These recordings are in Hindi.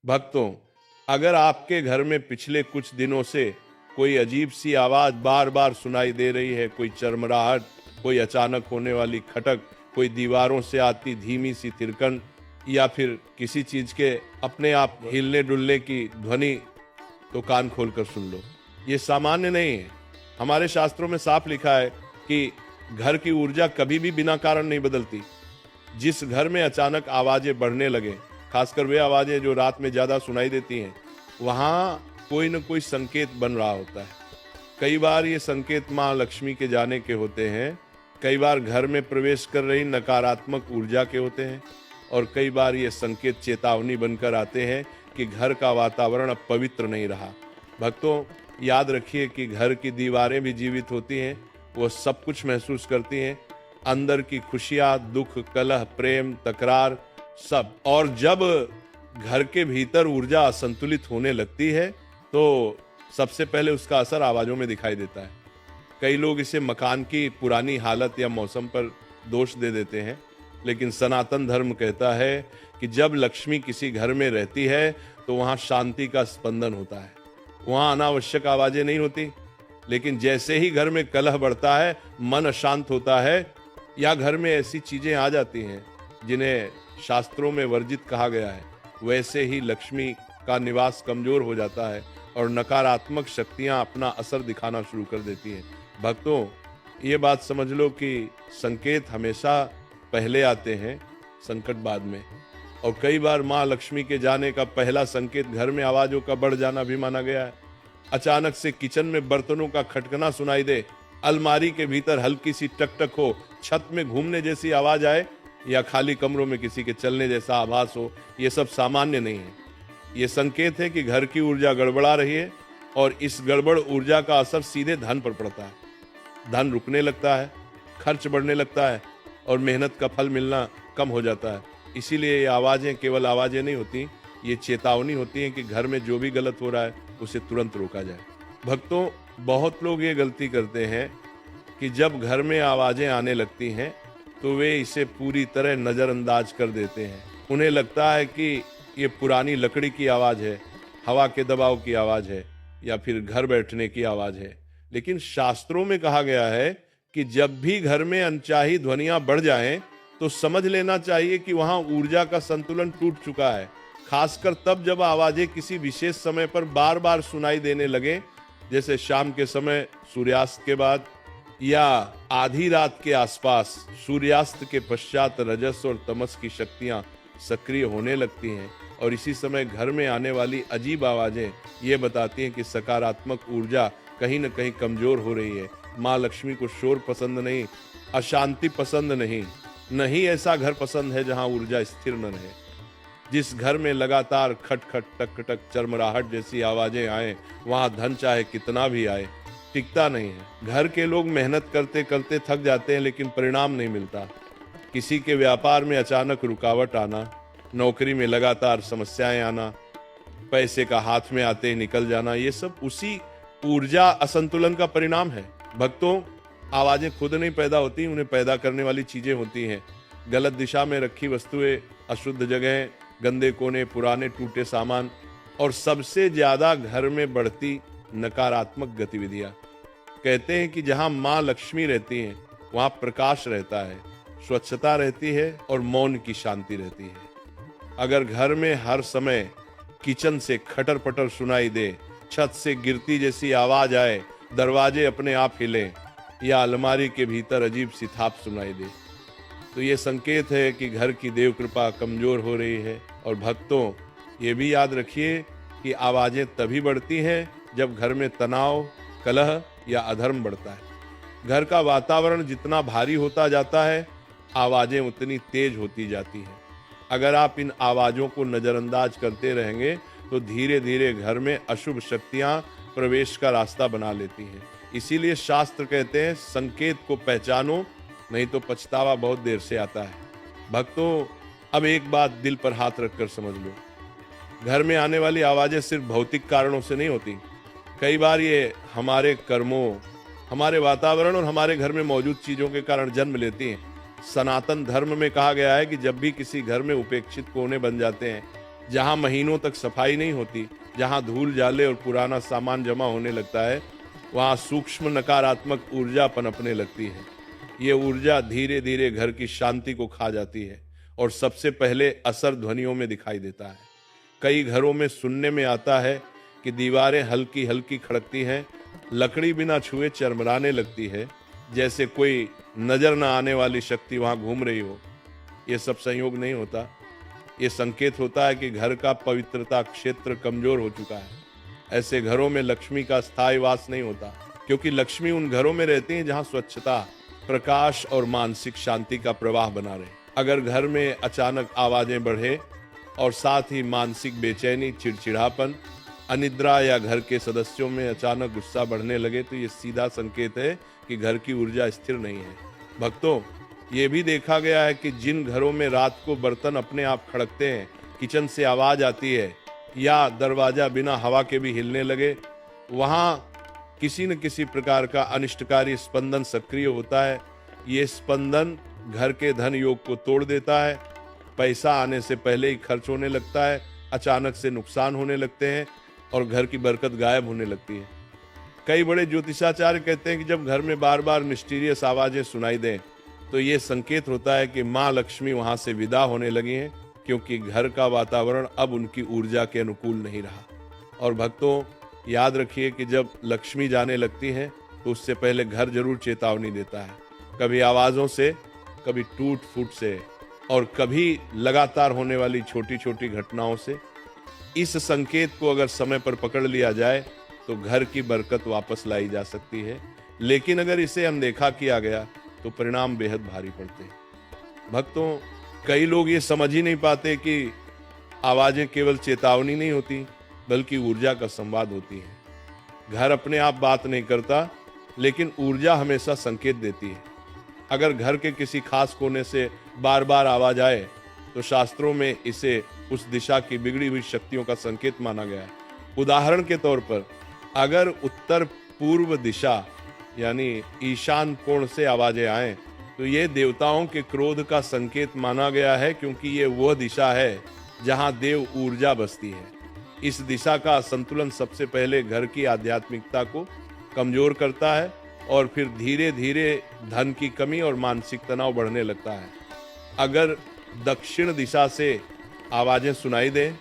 भक्तों, अगर आपके घर में पिछले कुछ दिनों से कोई अजीब सी आवाज बार बार सुनाई दे रही है, कोई चरमराहट, कोई अचानक होने वाली खटक, कोई दीवारों से आती धीमी सी थिरकन या फिर किसी चीज के अपने आप हिलने डुलने की ध्वनि, तो कान खोलकर सुन लो। ये सामान्य नहीं है। हमारे शास्त्रों में साफ लिखा है कि घर की ऊर्जा कभी भी बिना कारण नहीं बदलती। जिस घर में अचानक आवाजें बढ़ने लगे, खासकर वे आवाजें जो रात में ज्यादा सुनाई देती हैं, वहां कोई न कोई संकेत बन रहा होता है। कई बार ये संकेत मां लक्ष्मी के जाने के होते हैं, कई बार घर में प्रवेश कर रही नकारात्मक ऊर्जा के होते हैं, और कई बार ये संकेत चेतावनी बनकर आते हैं कि घर का वातावरण अब पवित्र नहीं रहा। भक्तों, याद रखिए कि घर की दीवारें भी जीवित होती हैं, वो सब कुछ महसूस करती हैं, अंदर की खुशियां, दुख, कलह, प्रेम, तकरार, सब। और जब घर के भीतर ऊर्जा असंतुलित होने लगती है तो सबसे पहले उसका असर आवाजों में दिखाई देता है। कई लोग इसे मकान की पुरानी हालत या मौसम पर दोष दे देते हैं, लेकिन सनातन धर्म कहता है कि जब लक्ष्मी किसी घर में रहती है तो वहां शांति का स्पंदन होता है, वहां अनावश्यक आवाजें नहीं होती। लेकिन जैसे ही घर में कलह बढ़ता है, मन अशांत होता है, या घर में ऐसी चीजें आ जाती हैं जिन्हें शास्त्रों में वर्जित कहा गया है, वैसे ही लक्ष्मी का निवास कमजोर हो जाता है और नकारात्मक शक्तियां अपना असर दिखाना शुरू कर देती हैं। भक्तों, ये बात समझ लो कि संकेत हमेशा पहले आते हैं, संकट बाद में। और कई बार माँ लक्ष्मी के जाने का पहला संकेत घर में आवाजों का बढ़ जाना भी माना गया है। अचानक से किचन में बर्तनों का खटकना सुनाई दे, अलमारी के भीतर हल्की सी टकटक हो, छत में घूमने जैसी आवाज आए, या खाली कमरों में किसी के चलने जैसा आभास हो, ये सब सामान्य नहीं है। ये संकेत है कि घर की ऊर्जा गड़बड़ा रही है, और इस गड़बड़ ऊर्जा का असर सीधे धन पर पड़ता है। धन रुकने लगता है, खर्च बढ़ने लगता है, और मेहनत का फल मिलना कम हो जाता है। इसीलिए ये आवाजें केवल आवाजें नहीं होती, ये चेतावनी होती है कि घर में जो भी गलत हो रहा है उसे तुरंत रोका जाए। भक्तों, बहुत लोग ये गलती करते हैं कि जब घर में आवाजें आने लगती हैं तो वे इसे पूरी तरह नजरअंदाज कर देते हैं। उन्हें लगता है कि ये पुरानी लकड़ी की आवाज है, हवा के दबाव की आवाज है, या फिर घर बैठने की आवाज है। लेकिन शास्त्रों में कहा गया है कि जब भी घर में अनचाही ध्वनियां बढ़ जाएं तो समझ लेना चाहिए कि वहां ऊर्जा का संतुलन टूट चुका है। खासकर तब जब आवाजें किसी विशेष समय पर बार बार सुनाई देने लगे, जैसे शाम के समय सूर्यास्त के बाद, या आधी रात के आसपास। सूर्यास्त के पश्चात रजस और तमस की शक्तियां सक्रिय होने लगती हैं, और इसी समय घर में आने वाली अजीब आवाजें ये बताती हैं कि सकारात्मक ऊर्जा कहीं न कहीं कमजोर हो रही है। माँ लक्ष्मी को शोर पसंद नहीं, अशांति पसंद नहीं ऐसा घर पसंद है जहां ऊर्जा स्थिर न रहे। जिस घर में लगातार खटखट टक-टक चरमराहट जैसी आवाजें आए, वहां धन चाहे कितना भी आए टिकता नहीं है। घर के लोग मेहनत करते करते थक जाते हैं, लेकिन परिणाम नहीं मिलता। किसी के व्यापार में अचानक रुकावट आना, नौकरी में लगातार समस्याएं आना, पैसे का हाथ में आते ही निकल जाना, ये सब उसी ऊर्जा असंतुलन का परिणाम है। भक्तों, आवाजें खुद नहीं पैदा होती, उन्हें पैदा करने वाली चीजें होती हैं। गलत दिशा में रखी वस्तुएं, अशुद्ध जगह, गंदे कोने, पुराने टूटे सामान, और सबसे ज्यादा घर में बढ़ती नकारात्मक गतिविधियां। कहते हैं कि जहां मां लक्ष्मी रहती हैं वहां प्रकाश रहता है, स्वच्छता रहती है, और मौन की शांति रहती है। अगर घर में हर समय किचन से खटर पटर सुनाई दे, छत से गिरती जैसी आवाज आए, दरवाजे अपने आप हिले, या अलमारी के भीतर अजीब सी थाप सुनाई दे, तो ये संकेत है कि घर की देव कृपा कमजोर हो रही है। और भक्तों, ये भी याद रखिए कि आवाजें तभी बढ़ती हैं जब घर में तनाव, कलह या अधर्म बढ़ता है। घर का वातावरण जितना भारी होता जाता है, आवाजें उतनी तेज होती जाती हैं। अगर आप इन आवाजों को नजरअंदाज करते रहेंगे तो धीरे धीरे घर में अशुभ शक्तियां प्रवेश का रास्ता बना लेती हैं। इसीलिए शास्त्र कहते हैं, संकेत को पहचानो, नहीं तो पछतावा बहुत देर से आता है। भक्तों, अब एक बात दिल पर हाथ रखकर समझ लो, घर में आने वाली आवाजें सिर्फ भौतिक कारणों से नहीं होती। कई बार ये हमारे कर्मों, हमारे वातावरण और हमारे घर में मौजूद चीजों के कारण जन्म लेती हैं। सनातन धर्म में कहा गया है कि जब भी किसी घर में उपेक्षित कोने बन जाते हैं, जहां महीनों तक सफाई नहीं होती, जहां धूल जाले और पुराना सामान जमा होने लगता है, वहां सूक्ष्म नकारात्मक ऊर्जा पनपने लगती है। ये ऊर्जा धीरे धीरे घर की शांति को खा जाती है और सबसे पहले असर ध्वनियों में दिखाई देता है। कई घरों में सुनने में आता है कि दीवारें हल्की हल्की खड़कती हैं, लकड़ी बिना छुए चरमराने लगती है, जैसे कोई नजर न आने वाली शक्ति वहां घूम रही हो। ये सब संयोग नहीं होता, ये संकेत होता है कि घर का पवित्रता क्षेत्र कमजोर हो चुका है। ऐसे घरों में लक्ष्मी का स्थायी वास नहीं होता, क्योंकि लक्ष्मी उन घरों में रहती है जहां स्वच्छता, प्रकाश और मानसिक शांति का प्रवाह बना रहे। अगर घर में अचानक आवाजें बढ़े और साथ ही मानसिक बेचैनी, चिड़चिड़ापन, अनिद्रा या घर के सदस्यों में अचानक गुस्सा बढ़ने लगे, तो ये सीधा संकेत है कि घर की ऊर्जा स्थिर नहीं है। भक्तों, ये भी देखा गया है कि जिन घरों में रात को बर्तन अपने आप खड़कते हैं, किचन से आवाज आती है या दरवाजा बिना हवा के भी हिलने लगे, वहां किसी न किसी प्रकार का अनिष्टकारी स्पंदन सक्रिय होता है। ये स्पंदन घर के धन योग को तोड़ देता है, पैसा आने से पहले ही खर्च होने लगता है, अचानक से नुकसान होने लगते हैं और घर की बरकत गायब होने लगती है। कई बड़े ज्योतिषाचार्य कहते हैं कि जब घर में बार बार मिस्टीरियस आवाजें सुनाई दें, तो ये संकेत होता है कि माँ लक्ष्मी वहां से विदा होने लगी हैं, क्योंकि घर का वातावरण अब उनकी ऊर्जा के अनुकूल नहीं रहा। और भक्तों, याद रखिए कि जब लक्ष्मी जाने लगती है तो उससे पहले घर जरूर चेतावनी देता है, कभी आवाजों से, कभी टूट फूट से और कभी लगातार होने वाली छोटी छोटी घटनाओं से। इस संकेत को अगर समय पर पकड़ लिया जाए तो घर की बरकत वापस लाई जा सकती है, लेकिन अगर इसे अनदेखा किया गया तो परिणाम बेहद भारी पड़ते हैं। भक्तों, कई लोग ये समझ ही नहीं पाते कि आवाजें केवल चेतावनी नहीं होती, बल्कि ऊर्जा का संवाद होती है। घर अपने आप बात नहीं करता, लेकिन ऊर्जा हमेशा संकेत देती है। अगर घर के किसी खास कोने से बार बार आवाज आए, तो शास्त्रों में इसे उस दिशा की बिगड़ी हुई शक्तियों का संकेत माना गया है। उदाहरण के तौर पर, अगर उत्तर पूर्व दिशा यानी ईशान कोण से आवाजें आए, तो ये देवताओं के क्रोध का संकेत माना गया है, क्योंकि ये वह दिशा है जहां देव ऊर्जा बसती है। इस दिशा का असंतुलन सबसे पहले घर की आध्यात्मिकता को कमजोर करता है और फिर धीरे धीरे धन की कमी और मानसिक तनाव बढ़ने लगता है। अगर दक्षिण दिशा से आवाजें सुनाई दें,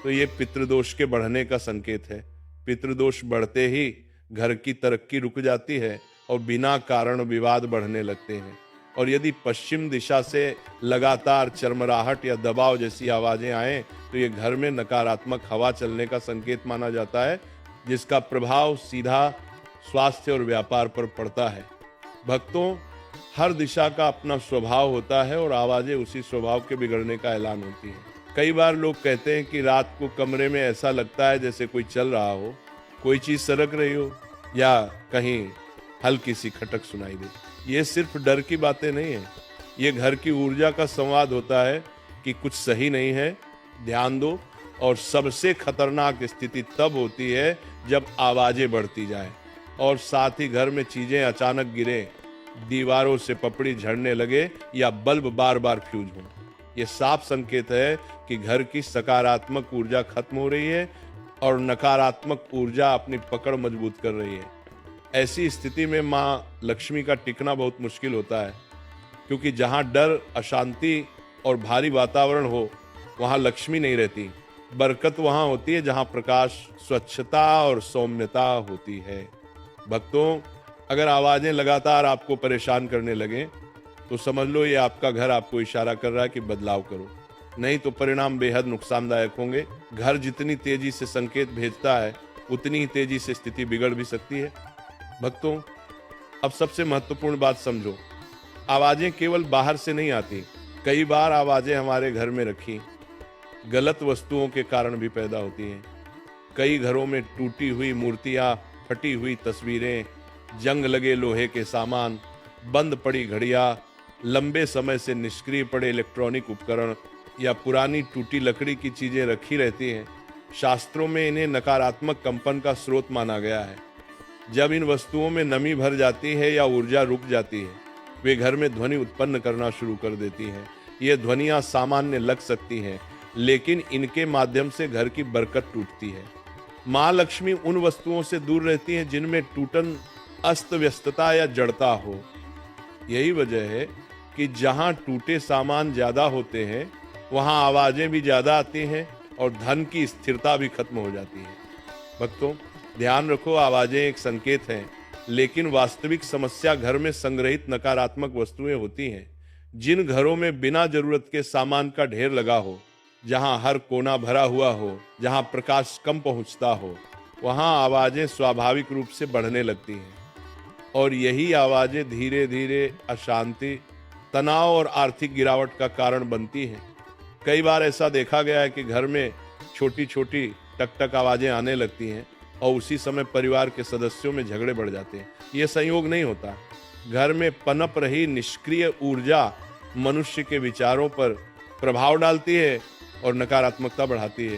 तो ये पितृदोष के बढ़ने का संकेत है। पितृदोष बढ़ते ही घर की तरक्की रुक जाती है और बिना कारण विवाद बढ़ने लगते हैं। और यदि पश्चिम दिशा से लगातार चरमराहट या दबाव जैसी आवाजें आएं, तो ये घर में नकारात्मक हवा चलने का संकेत माना जाता है, जिसका प्रभाव सीधा स्वास्थ्य और व्यापार पर पड़ता है। भक्तों, हर दिशा का अपना स्वभाव होता है और आवाजें उसी स्वभाव के बिगड़ने का ऐलान होती हैं। कई बार लोग कहते हैं कि रात को कमरे में ऐसा लगता है जैसे कोई चल रहा हो, कोई चीज सरक रही हो या कहीं हल्की सी खटक सुनाई दे। ये सिर्फ डर की बातें नहीं है, ये घर की ऊर्जा का संवाद होता है कि कुछ सही नहीं है, ध्यान दो। और सबसे खतरनाक स्थिति तब होती है जब आवाजें बढ़ती जाएं और साथ ही घर में चीजें अचानक गिरे, दीवारों से पपड़ी झड़ने लगे या बल्ब बार बार फ्यूज हो। ये साफ संकेत है कि घर की सकारात्मक ऊर्जा खत्म हो रही है और नकारात्मक ऊर्जा अपनी पकड़ मजबूत कर रही है। ऐसी स्थिति में माँ लक्ष्मी का टिकना बहुत मुश्किल होता है, क्योंकि जहाँ डर, अशांति और भारी वातावरण हो, वहाँ लक्ष्मी नहीं रहती। बरकत वहाँ होती है जहाँ प्रकाश, स्वच्छता और सौम्यता होती है। भक्तों, अगर आवाजें लगातार आपको परेशान करने लगें, तो समझ लो ये आपका घर आपको इशारा कर रहा है कि बदलाव करो, नहीं तो परिणाम बेहद नुकसानदायक होंगे। घर जितनी तेजी से संकेत भेजता है, उतनी ही तेजी से स्थिति बिगड़ भी सकती है। भक्तों, अब सबसे महत्वपूर्ण बात समझो, आवाजें केवल बाहर से नहीं आती। कई बार आवाजें हमारे घर में रखी गलत वस्तुओं के कारण भी पैदा होती हैं। कई घरों में टूटी हुई मूर्तियां, फटी हुई तस्वीरें, जंग लगे लोहे के सामान, बंद पड़ी घड़ियां, लंबे समय से निष्क्रिय पड़े इलेक्ट्रॉनिक उपकरण या पुरानी टूटी लकड़ी की चीजें रखी रहती हैं। शास्त्रों में इन्हें नकारात्मक कंपन का स्रोत माना गया है। जब इन वस्तुओं में नमी भर जाती है या ऊर्जा रुक जाती है, वे घर में ध्वनि उत्पन्न करना शुरू कर देती हैं। ये ध्वनियां सामान्य लग सकती हैं, लेकिन इनके माध्यम से घर की बरकत टूटती है। माँ लक्ष्मी उन वस्तुओं से दूर रहती हैं जिनमें टूटन, अस्त व्यस्तता या जड़ता हो। यही वजह है कि जहां टूटे सामान ज्यादा होते हैं वहां आवाजें भी ज्यादा आती हैं और धन की स्थिरता भी खत्म हो जाती है। भक्तों, ध्यान रखो, आवाजें एक संकेत हैं, लेकिन वास्तविक समस्या घर में संग्रहित नकारात्मक वस्तुएं होती हैं। जिन घरों में बिना जरूरत के सामान का ढेर लगा हो, जहां हर कोना भरा हुआ हो, जहां प्रकाश कम पहुंचता हो, वहां आवाजें स्वाभाविक रूप से बढ़ने लगती हैं और यही आवाजें धीरे धीरे अशांति, तनाव और आर्थिक गिरावट का कारण बनती हैं। कई बार ऐसा देखा गया है कि घर में छोटी छोटी टक टक आवाजें आने लगती हैं और उसी समय परिवार के सदस्यों में झगड़े बढ़ जाते हैं। ये संयोग नहीं होता। घर में पनप रही निष्क्रिय ऊर्जा मनुष्य के विचारों पर प्रभाव डालती है और नकारात्मकता बढ़ाती है।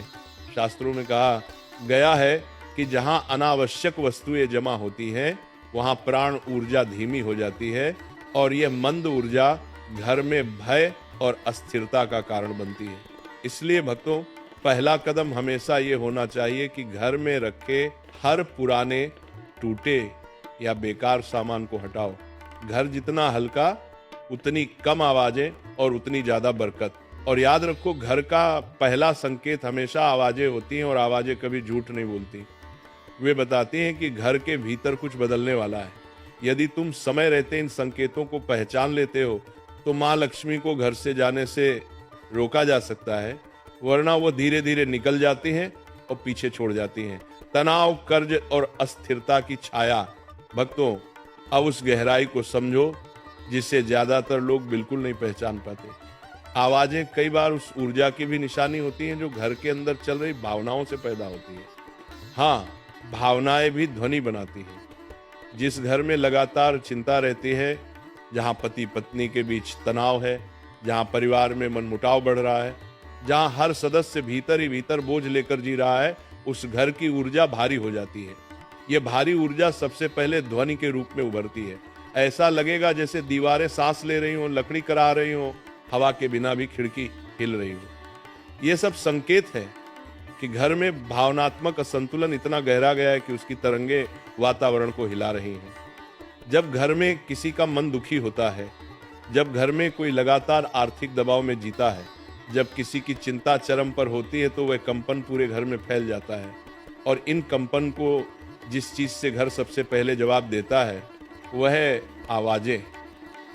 शास्त्रों में कहा गया है कि जहां अनावश्यक वस्तुएं जमा होती हैं, वहां प्राण ऊर्जा धीमी हो जाती है और यह मंद ऊर्जा घर में भय और अस्थिरता का कारण बनती है। इसलिए भक्तों, पहला कदम हमेशा ये होना चाहिए कि घर में रखे हर पुराने, टूटे या बेकार सामान को हटाओ। घर जितना हल्का, उतनी कम आवाजें और उतनी ज्यादा बरकत। और याद रखो, घर का पहला संकेत हमेशा आवाजें होती हैं और आवाजें कभी झूठ नहीं बोलती। वे बताती हैं कि घर के भीतर कुछ बदलने वाला है। यदि तुम समय रहते इन संकेतों को पहचान लेते हो तो माँ लक्ष्मी को घर से जाने से रोका जा सकता है, वरना वो धीरे धीरे निकल जाती हैं और पीछे छोड़ जाती हैं। तनाव, कर्ज और अस्थिरता की छाया। भक्तों, अब उस गहराई को समझो जिसे ज्यादातर लोग बिल्कुल नहीं पहचान पाते। आवाजें कई बार उस ऊर्जा की भी निशानी होती हैं जो घर के अंदर चल रही भावनाओं से पैदा होती है। हाँ, भावनाएं भी ध्वनि बनाती हैं। जिस घर में लगातार चिंता रहती है, जहां पति पत्नी के बीच तनाव है, जहां परिवार में मनमुटाव बढ़ रहा है, जहां हर सदस्य भीतर ही भीतर बोझ लेकर जी रहा है, उस घर की ऊर्जा भारी हो जाती है। ये भारी ऊर्जा सबसे पहले ध्वनि के रूप में उभरती है। ऐसा लगेगा जैसे दीवारें सांस ले रही हों, लकड़ी करा रही हों, हवा के बिना भी खिड़की हिल रही हो। ये सब संकेत है कि घर में भावनात्मक असंतुलन इतना गहरा गया है कि उसकी तरंगे वातावरण को हिला रही हैं। जब घर में किसी का मन दुखी होता है, जब घर में कोई लगातार आर्थिक दबाव में जीता है, जब किसी की चिंता चरम पर होती है, तो वह कंपन पूरे घर में फैल जाता है। और इन कंपन को जिस चीज से घर सबसे पहले जवाब देता है वह है आवाजें।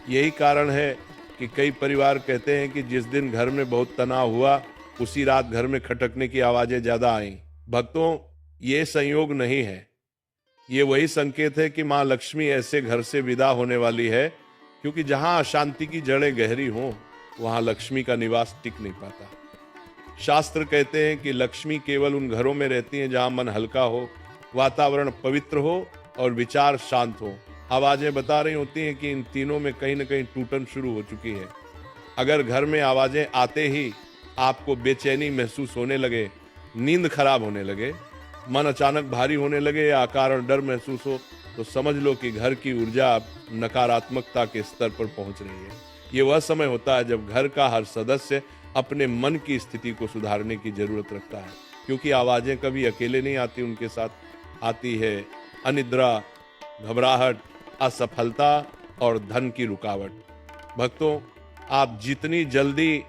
यही कारण है कि कई परिवार कहते हैं कि जिस दिन घर में बहुत तनाव हुआ, उसी रात घर में खटकने की आवाजें ज्यादा आईं। भक्तों, ये संयोग नहीं है, ये वही संकेत है कि माँ लक्ष्मी ऐसे घर से विदा होने वाली है, क्योंकि जहां अशांति की जड़ें गहरी हों, वहां लक्ष्मी का निवास टिक नहीं पाता। शास्त्र कहते हैं कि लक्ष्मी केवल उन घरों में रहती हैं जहां मन हल्का हो, वातावरण पवित्र हो और विचार शांत हो। आवाजें बता रही होती हैं कि इन तीनों में कहीं न कहीं टूटन शुरू हो चुकी है। अगर घर में आवाजें आते ही आपको बेचैनी महसूस होने लगे, नींद खराब होने लगे, मन अचानक भारी होने लगे या अकारण डर महसूस हो, तो समझ लो कि घर की ऊर्जा अब नकारात्मकता के स्तर पर पहुंच रही है। ये वह समय होता है जब घर का हर सदस्य अपने मन की स्थिति को सुधारने की जरूरत रखता है, क्योंकि आवाजें कभी अकेले नहीं आती, उनके साथ आती है अनिद्रा, घबराहट, असफलता और धन की रुकावट। भक्तों, आप जितनी जल्दी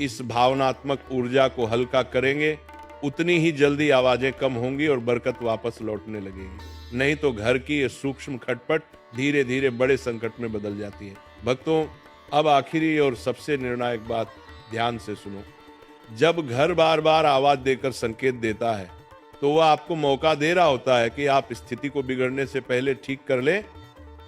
इस भावनात्मक ऊर्जा को हल्का करेंगे, उतनी ही जल्दी आवाजें कम होंगी और बरकत वापस लौटने लगेगी। नहीं तो घर की ये सूक्ष्म खटपट धीरे धीरे बड़े संकट में बदल जाती है। भक्तों, अब आखिरी और सबसे निर्णायक बात ध्यान से सुनो। जब घर बार बार आवाज देकर संकेत देता है, तो वह आपको मौका दे रहा होता है कि आप स्थिति को बिगड़ने से पहले ठीक कर ले।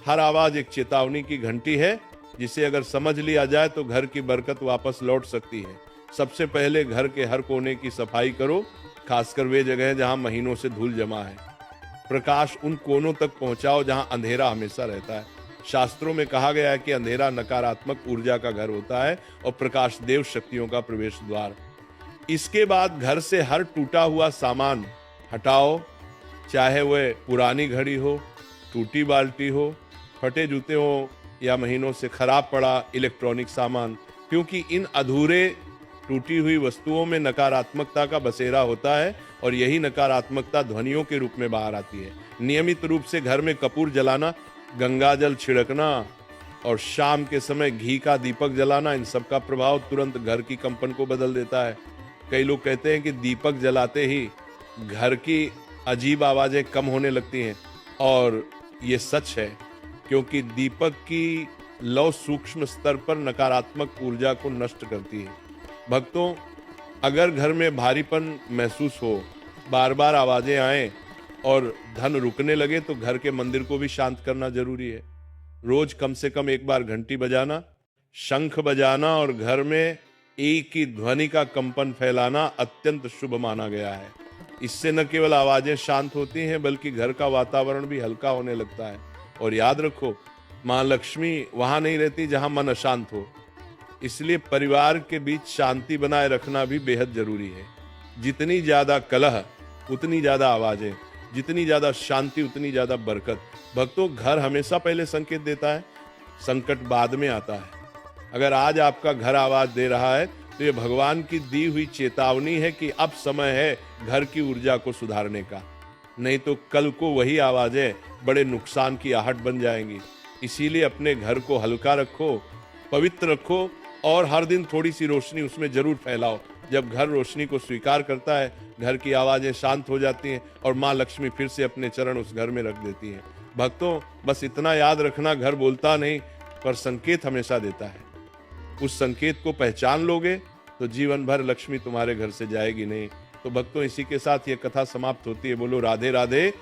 हर आवाज एक चेतावनी की घंटी है, जिसे अगर समझ लिया जाए तो घर की बरकत वापस लौट सकती है। सबसे पहले घर के हर कोने की सफाई करो, खासकर वे जगह जहां महीनों से धूल जमा है। प्रकाश उन कोनों तक पहुंचाओ जहां अंधेरा हमेशा रहता है। शास्त्रों में कहा गया है कि अंधेरा नकारात्मक ऊर्जा का घर होता है और प्रकाश देव शक्तियों का प्रवेश द्वार। इसके बाद घर से हर टूटा हुआ सामान हटाओ, चाहे वह पुरानी घड़ी हो, टूटी बाल्टी हो, फटे जूते हो या महीनों से खराब पड़ा इलेक्ट्रॉनिक सामान, क्योंकि इन अधूरे, टूटी हुई वस्तुओं में नकारात्मकता का बसेरा होता है और यही नकारात्मकता ध्वनियों के रूप में बाहर आती है। नियमित रूप से घर में कपूर जलाना, गंगा जल छिड़कना और शाम के समय घी का दीपक जलाना, इन सब का प्रभाव तुरंत घर की कंपन को बदल देता है। कई लोग कहते हैं कि दीपक जलाते ही घर की अजीब आवाजें कम होने लगती हैं और ये सच है, क्योंकि दीपक की लौ सूक्ष्म स्तर पर नकारात्मक ऊर्जा को नष्ट करती है। भक्तों, अगर घर में भारीपन महसूस हो, बार बार आवाजें आएं और धन रुकने लगे तो घर के मंदिर को भी शांत करना जरूरी है। रोज कम से कम एक बार घंटी बजाना, शंख बजाना और घर में एक ही ध्वनि का कंपन फैलाना अत्यंत शुभ माना गया है। इससे न केवल आवाजें शांत होती हैं बल्कि घर का वातावरण भी हल्का होने लगता है। और याद रखो, मां लक्ष्मी वहां नहीं रहती जहां मन अशांत हो। इसलिए परिवार के बीच शांति बनाए रखना भी बेहद जरूरी है। जितनी ज्यादा कलह उतनी ज्यादा आवाजें, जितनी ज्यादा शांति उतनी ज्यादा बरकत। भक्तों, घर हमेशा पहले संकेत देता है, संकट बाद में आता है। अगर आज आपका घर आवाज दे रहा है तो ये भगवान की दी हुई चेतावनी है कि अब समय है घर की ऊर्जा को सुधारने का, नहीं तो कल को वही आवाजें बड़े नुकसान की आहट बन जाएंगी। इसीलिए अपने घर को हल्का रखो, पवित्र रखो और हर दिन थोड़ी सी रोशनी उसमें जरूर फैलाओ। जब घर रोशनी को स्वीकार करता है, घर की आवाजें शांत हो जाती हैं और माँ लक्ष्मी फिर से अपने चरण उस घर में रख देती हैं। भक्तों, बस इतना याद रखना, घर बोलता नहीं पर संकेत हमेशा देता है। उस संकेत को पहचान लोगे तो जीवन भर लक्ष्मी तुम्हारे घर से जाएगी नहीं। तो भक्तों, इसी के साथ ये कथा समाप्त होती है। बोलो राधे राधे,